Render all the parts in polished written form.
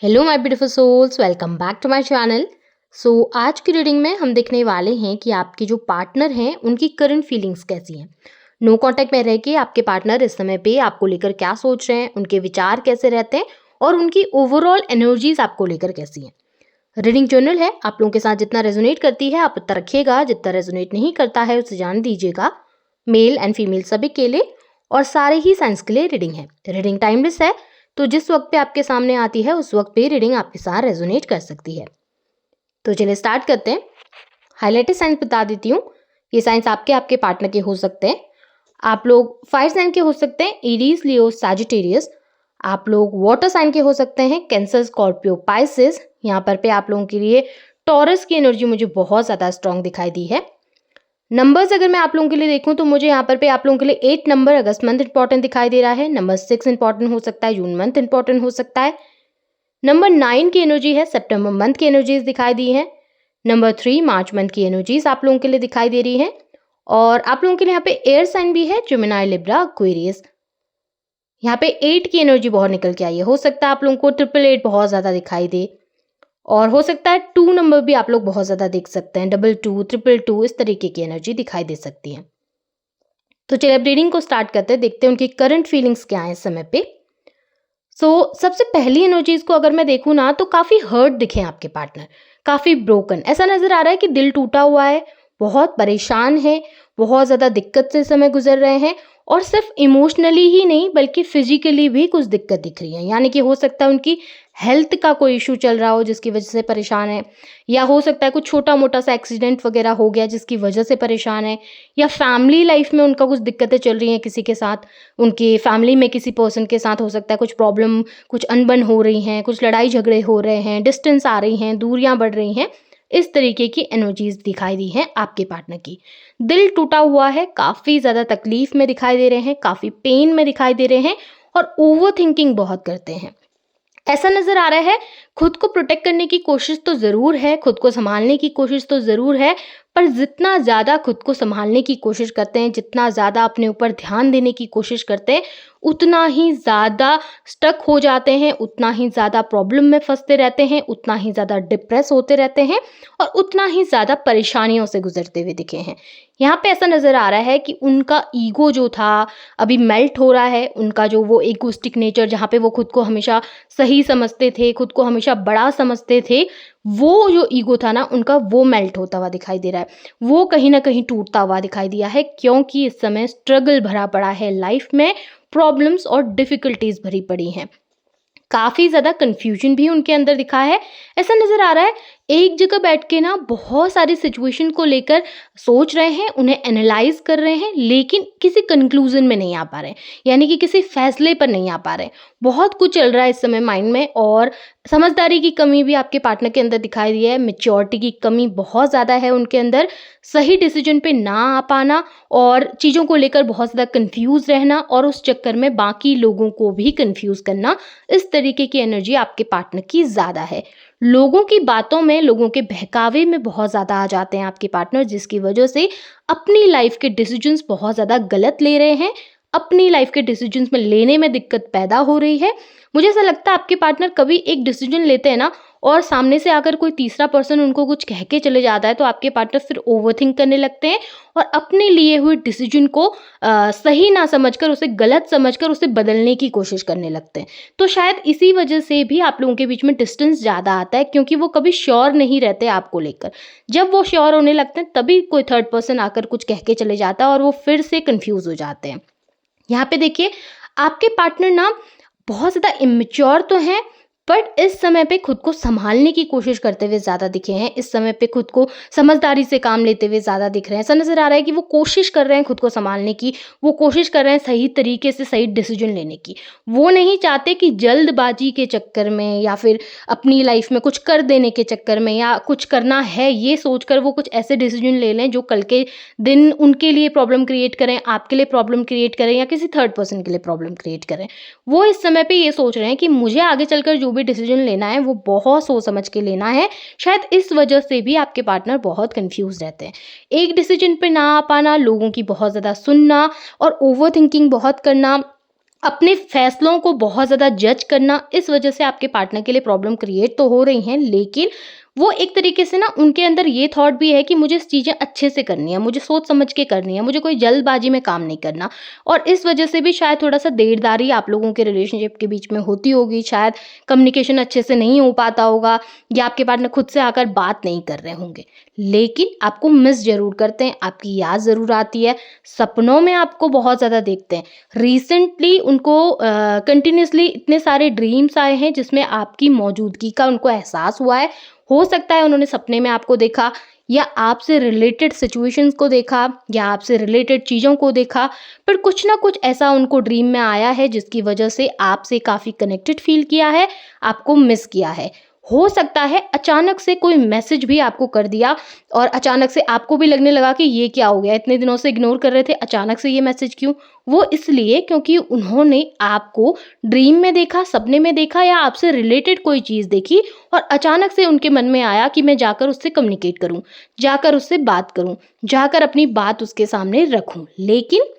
Hello my beautiful souls, welcome back to my channel. आज की reading में हम देखने वाले हैं कि आपके जो पार्टनर हैं उनकी करंट फीलिंग्स कैसी हैं। नो कांटेक्ट में रह के आपके पार्टनर इस समय पे आपको लेकर क्या सोच रहे हैं, उनके विचार कैसे रहते हैं और उनकी ओवरऑल एनर्जीज आपको लेकर कैसी हैं। रीडिंग जर्नल है, आप लोगों के साथ जितना रेजोनेट करती है आप उतना रखिएगा, जितना रेजोनेट नहीं करता है उसे जान दीजिएगा। मेल एंड फीमेल सभी के लिए और सारे ही साइंस के लिए रीडिंग है। रीडिंग टाइमलेस है, तो जिस वक्त पे आपके सामने आती है उस वक्त पे रीडिंग आपके साथ रेजोनेट कर सकती है। तो चलिए स्टार्ट करते हैं। हाईलाइटेड साइंस बता देती हूँ। ये साइंस आपके आपके पार्टनर के हो सकते हैं। आप लोग फायर साइन के हो सकते हैं, एरीज, लियो, सैजिटेरियस। आप लोग वाटर साइन के हो सकते हैं, कैंसर, स्कॉर्पियो, पाइसेस। यहाँ पर पे आप लोगों के लिए टॉरस की एनर्जी मुझे बहुत ज़्यादा स्ट्रांग दिखाई दी है। नंबर्स अगर मैं आप लोगों के लिए देखूं तो मुझे यहाँ पर पे आप लोगों के लिए 8 नंबर अगस्त मंथ इंपॉर्टेंट दिखाई दे रहा है। नंबर 6 इंपॉर्टेंट हो सकता है, जून मंथ इंपॉर्टेंट हो सकता है। नंबर 9 की एनर्जी है, सितंबर मंथ की एनर्जीज दिखाई दी है। नंबर 3 मार्च मंथ की एनर्जीज आप लोगों के लिए दिखाई दे रही है। और आप लोगों के लिए यहाँ पे एयर साइन भी है, जेमिनी, लिब्रा, एक्वेरियस। यहाँ पे 8 की एनर्जी बहुत निकल के आई है। हो सकता है आप लोगों को 888 बहुत ज़्यादा दिखाई दे, और हो सकता है 2 नंबर भी आप लोग बहुत ज़्यादा देख सकते हैं, 22, 222, इस तरीके की एनर्जी दिखाई दे सकती है। तो चलिए अब रीडिंग को स्टार्ट करते हैं, देखते हैं उनकी करंट फीलिंग्स क्या है इस समय पे। सबसे पहली एनर्जीज को अगर मैं देखूँ ना तो काफ़ी हर्ट दिखे आपके पार्टनर, काफ़ी ब्रोकन। ऐसा नज़र आ रहा है कि दिल टूटा हुआ है, बहुत परेशान है, बहुत ज़्यादा दिक्कत से समय गुजर रहे हैं। और सिर्फ इमोशनली ही नहीं बल्कि फिजिकली भी कुछ दिक्कत दिख रही है, यानी कि हो सकता है उनकी हेल्थ का कोई इशू चल रहा हो जिसकी वजह से परेशान है, या हो सकता है कुछ छोटा मोटा सा एक्सीडेंट वगैरह हो गया जिसकी वजह से परेशान है, या फैमिली लाइफ में उनका कुछ दिक्कतें चल रही हैं किसी के साथ, उनके फैमिली में किसी पर्सन के साथ हो सकता है कुछ प्रॉब्लम, कुछ अनबन हो रही हैं, कुछ लड़ाई झगड़े हो रहे हैं, डिस्टेंस आ रही हैं, दूरियां बढ़ रही हैं। इस तरीके की एनर्जीज दिखाई दी हैं आपके पार्टनर की। दिल टूटा हुआ है, काफ़ी ज़्यादा तकलीफ में दिखाई दे रहे हैं, काफ़ी पेन में दिखाई दे रहे हैं, और ओवर थिंकिंग बहुत करते हैं। ऐसा नज़र आ रहा है खुद को प्रोटेक्ट करने की कोशिश तो ज़रूर है, खुद को संभालने की कोशिश तो ज़रूर है, पर जितना ज़्यादा खुद को संभालने की कोशिश करते हैं, जितना ज़्यादा अपने ऊपर ध्यान देने की कोशिश करते हैं, उतना ही ज़्यादा स्टक हो जाते हैं, उतना ही ज़्यादा प्रॉब्लम में फंसते रहते हैं, उतना ही ज़्यादा डिप्रेस होते रहते हैं, और उतना ही ज़्यादा परेशानियों से गुजरते हुए दिखे हैं। यहाँ पे ऐसा नज़र आ रहा है कि उनका ईगो जो था अभी मेल्ट हो रहा है। उनका जो वो इगोस्टिक नेचर, जहाँ पे वो खुद को हमेशा सही समझते थे, खुद को हमेशा बड़ा समझते थे, वो जो ईगो था ना उनका, वो मेल्ट होता हुआ दिखाई दे रहा है, वो कहीं ना कहीं टूटता हुआ दिखाई दिया है, क्योंकि इस समय स्ट्रगल भरा पड़ा है लाइफ में, प्रॉब्लम्स और डिफिकल्टीज भरी पड़ी हैं। काफ़ी ज़्यादा कन्फ्यूजन भी उनके अंदर दिखा है। ऐसा नज़र आ रहा है एक जगह बैठ के ना बहुत सारी सिचुएशन को लेकर सोच रहे हैं, उन्हें एनालाइज कर रहे हैं, लेकिन किसी कंक्लूजन में नहीं आ पा रहे हैं, यानी कि किसी फैसले पर नहीं आ पा रहे हैं। बहुत कुछ चल रहा है इस समय माइंड में, और समझदारी की कमी भी आपके पार्टनर के अंदर दिखाई दी है, मेच्योरिटी की कमी बहुत ज़्यादा है उनके अंदर, सही डिसीजन पे ना आ पाना, और चीज़ों को लेकर बहुत ज़्यादा कंफ्यूज रहना, और उस चक्कर में बाकी लोगों को भी कंफ्यूज करना। इस तरीके की एनर्जी आपके पार्टनर की ज़्यादा है। लोगों की बातों में, लोगों के बहकावे में बहुत ज़्यादा आ जाते हैं आपके पार्टनर, जिसकी वजह से अपनी लाइफ के डिसीजंस बहुत ज़्यादा गलत ले रहे हैं, अपनी लाइफ के डिसीजंस में लेने में दिक्कत पैदा हो रही है। मुझे ऐसा लगता है आपके पार्टनर कभी एक डिसीजन लेते हैं ना, और सामने से आकर कोई तीसरा पर्सन उनको कुछ कह के चले जाता है, तो आपके पार्टनर फिर ओवरथिंक करने लगते हैं, और अपने लिए हुए डिसीजन को सही ना समझकर, उसे गलत समझकर उसे बदलने की कोशिश करने लगते हैं। तो शायद इसी वजह से भी आप लोगों के बीच में डिस्टेंस ज़्यादा आता है, क्योंकि वो कभी श्योर नहीं रहते आपको लेकर। जब वो श्योर होने लगते हैं तभी कोई थर्ड पर्सन आकर कुछ कह के चले जाता है, और वो फिर से कन्फ्यूज़ हो जाते हैं। यहाँ पे देखिए आपके पार्टनर ना बहुत ज़्यादा इमेच्योर तो हैं, बट इस समय पे खुद को संभालने की कोशिश करते हुए ज़्यादा दिखे हैं। इस समय पे खुद को समझदारी से काम लेते हुए ज़्यादा दिख रहे हैं। ऐसा नज़र आ रहा है कि वो कोशिश कर रहे हैं खुद को संभालने की, वो कोशिश कर रहे हैं सही तरीके से सही डिसीजन लेने की। वो नहीं चाहते कि जल्दबाजी के चक्कर में, या फिर अपनी लाइफ में कुछ कर देने के चक्कर में, या कुछ करना है ये सोचकर वो कुछ ऐसे डिसीजन ले लें जो कल के दिन उनके लिए प्रॉब्लम क्रिएट करें, आपके लिए प्रॉब्लम क्रिएट करें, या किसी थर्ड पर्सन के लिए प्रॉब्लम क्रिएट करें। वो इस समय पे ये सोच रहे हैं कि मुझे आगे चलकर जो भी डिसीजन लेना है वो बहुत सोच समझ के लेना है। शायद इस वजह से भी आपके पार्टनर बहुत कंफ्यूज रहते हैं। एक डिसीजन पे ना आ पाना, लोगों की बहुत ज़्यादा सुनना, और ओवर थिंकिंग बहुत करना, अपने फैसलों को बहुत ज़्यादा जज करना, इस वजह से आपके पार्टनर के लिए प्रॉब्लम क्रिएट तो हो रही हैं, लेकिन वो एक तरीके से ना उनके अंदर ये थॉट भी है कि मुझे चीज़ें अच्छे से करनी है, मुझे सोच समझ के करनी है, मुझे कोई जल्दबाजी में काम नहीं करना। और इस वजह से भी शायद थोड़ा-सा देरदारी आप लोगों के रिलेशनशिप के बीच में होती होगी, शायद कम्युनिकेशन अच्छे से नहीं हो पाता होगा या आपके पार्टनर खुद से आकर बात नहीं कर रहे होंगे। लेकिन आपको मिस ज़रूर करते हैं, आपकी याद ज़रूर आती है, सपनों में आपको बहुत ज़्यादा देखते हैं। रिसेंटली उनको कंटिन्यूअसली इतने सारे ड्रीम्स आए हैं जिसमें आपकी मौजूदगी का उनको एहसास हुआ है। हो सकता है उन्होंने सपने में आपको देखा या आपसे रिलेटेड सिचुएशंस को देखा या आपसे रिलेटेड चीज़ों को देखा, पर कुछ ना कुछ ऐसा उनको ड्रीम में आया है जिसकी वजह से आपसे काफ़ी कनेक्टेड फ़ील किया है, आपको मिस किया है। हो सकता है अचानक से कोई मैसेज भी आपको कर दिया और अचानक से आपको भी लगने लगा कि ये क्या हो गया, इतने दिनों से इग्नोर कर रहे थे, अचानक से ये मैसेज क्यों? वो इसलिए क्योंकि उन्होंने आपको ड्रीम में देखा, सपने में देखा या आपसे रिलेटेड कोई चीज़ देखी और अचानक से उनके मन में आया कि मैं जाकर उससे कम्युनिकेट करूँ, जाकर उससे बात करूँ, जाकर अपनी बात उसके सामने रखूँ। लेकिन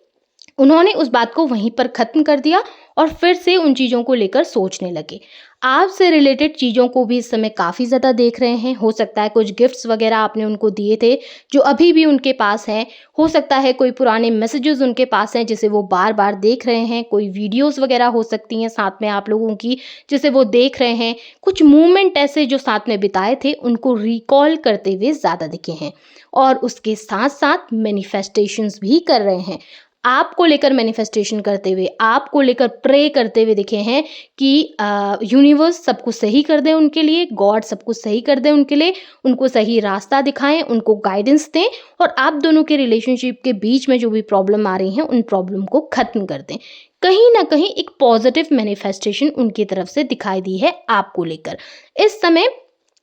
उन्होंने उस बात को वहीं पर ख़त्म कर दिया और फिर से उन चीज़ों को लेकर सोचने लगे। आपसे रिलेटेड चीज़ों को भी इस समय काफ़ी ज़्यादा देख रहे हैं। हो सकता है कुछ गिफ्ट्स वग़ैरह आपने उनको दिए थे, जो अभी भी उनके पास हैं। हो सकता है कोई पुराने मैसेजेज़ उनके पास हैं, जिसे वो बार-बार देख रहे हैं। कोई वीडियोज़ वग़ैरह हो सकती हैं साथ में आप लोगों की, जिसे वो देख रहे हैं। कुछ मोमेंट ऐसे जो साथ में बिताए थे, उनको रिकॉल करते हुए ज़्यादा दिखे हैं और उसके साथ-साथ मैनिफेस्टेशंस भी कर रहे हैं। आपको लेकर मैनिफेस्टेशन करते हुए, आपको लेकर प्रे करते हुए दिखे हैं कि यूनिवर्स सब कुछ सही कर दे उनके लिए, गॉड सब कुछ सही कर दे उनके लिए, उनको सही रास्ता दिखाएँ, उनको गाइडेंस दें और आप दोनों के रिलेशनशिप के बीच में जो भी प्रॉब्लम आ रही हैं, उन प्रॉब्लम को ख़त्म कर दें। कहीं न कहीं एक पॉज़िटिव मैनिफेस्टेशन उनकी तरफ से दिखाई दी है आपको लेकर। इस समय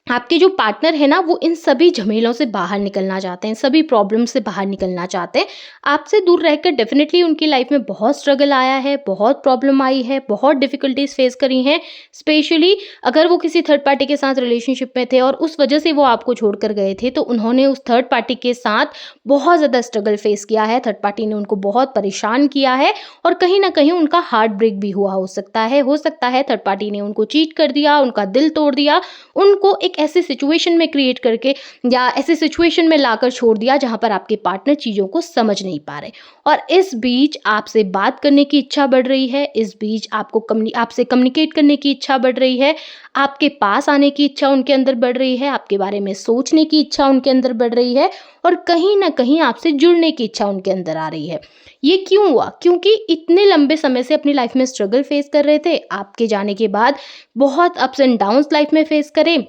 आपके जो पार्टनर है ना, वो इन सभी झमेलों से बाहर निकलना चाहते हैं, सभी प्रॉब्लम से बाहर निकलना चाहते हैं। आपसे दूर रहकर डेफ़िनेटली उनकी लाइफ़ में बहुत स्ट्रगल आया है, बहुत प्रॉब्लम आई है, बहुत डिफ़िकल्टीज़ फ़ेस करी हैं। स्पेशली अगर वो किसी थर्ड पार्टी के साथ रिलेशनशिप में थे और उस वजह से वो आपको छोड़कर गए थे, तो उन्होंने उस थर्ड पार्टी के साथ बहुत ज़्यादा स्ट्रगल फ़ेस किया है। थर्ड पार्टी ने उनको बहुत परेशान किया है और कहीं न कहीं उनका हार्ट ब्रेक भी हुआ हो सकता है। हो सकता है थर्ड पार्टी ने उनको चीट कर दिया, उनका दिल तोड़ दिया, उनको एक ऐसी सिचुएशन में क्रिएट करके या ऐसी सिचुएशन में लाकर छोड़ दिया जहां पर आपके पार्टनर चीज़ों को समझ नहीं पा रहे और इस बीच आपसे बात करने की इच्छा बढ़ रही है, इस बीच आपको आपसे कम्युनिकेट करने की इच्छा बढ़ रही है, आपके पास आने की इच्छा उनके अंदर बढ़ रही है, आपके बारे में सोचने की इच्छा उनके अंदर बढ़ रही है और कहीं ना कहीं आपसे जुड़ने की इच्छा उनके अंदर आ रही है। ये क्यों हुआ? क्योंकि इतने लंबे समय से अपनी लाइफ में स्ट्रगल फेस कर रहे थे, आपके जाने के बाद बहुत अप्स एंड डाउन्स लाइफ में फेस करे।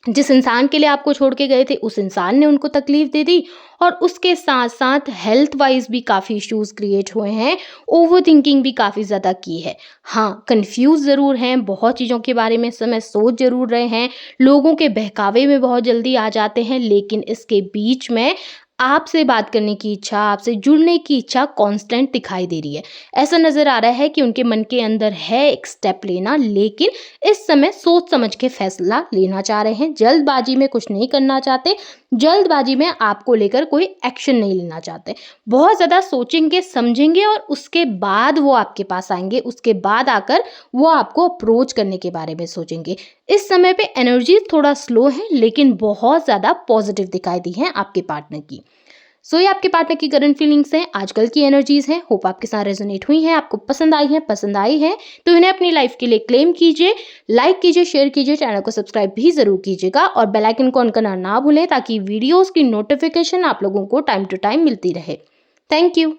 जिस इंसान के लिए आपको छोड़ के गए थे, उस इंसान ने उनको तकलीफ दे दी और उसके साथ साथ हेल्थ वाइज भी काफ़ी इश्यूज क्रिएट हुए हैं, ओवर थिंकिंग भी काफ़ी ज़्यादा की है। हाँ, कंफ्यूज ज़रूर हैं, बहुत चीज़ों के बारे में इस समय सोच ज़रूर रहे हैं, लोगों के बहकावे में बहुत जल्दी आ जाते हैं, लेकिन इसके बीच में आपसे बात करने की इच्छा, आपसे जुड़ने की इच्छा कांस्टेंट दिखाई दे रही है। ऐसा नज़र आ रहा है कि उनके मन के अंदर है एक स्टेप लेना, लेकिन इस समय सोच समझ के फैसला लेना चाह रहे हैं, जल्दबाजी में कुछ नहीं करना चाहते, जल्दबाजी में आपको लेकर कोई एक्शन नहीं लेना चाहते। बहुत ज़्यादा सोचेंगे, समझेंगे और उसके बाद वो आपके पास आएँगे, उसके बाद आकर वो आपको अप्रोच करने के बारे में सोचेंगे। इस समय पे एनर्जी थोड़ा स्लो है, लेकिन बहुत ज़्यादा पॉजिटिव दिखाई दी है आपके पार्टनर की। सो ये आपके पार्टनर की करंट फीलिंग्स हैं, आजकल की एनर्जीज हैं। होप आपके साथ रेजोनेट हुई हैं, आपको पसंद आई हैं, तो इन्हें अपनी लाइफ के लिए क्लेम कीजिए, लाइक कीजिए, शेयर कीजिए, चैनल को सब्सक्राइब भी जरूर कीजिएगा और बेल आइकन को ऑन करना ना भूलें ताकि वीडियोस की नोटिफिकेशन आप लोगों को टाइम टू टाइम मिलती रहे। Thank you.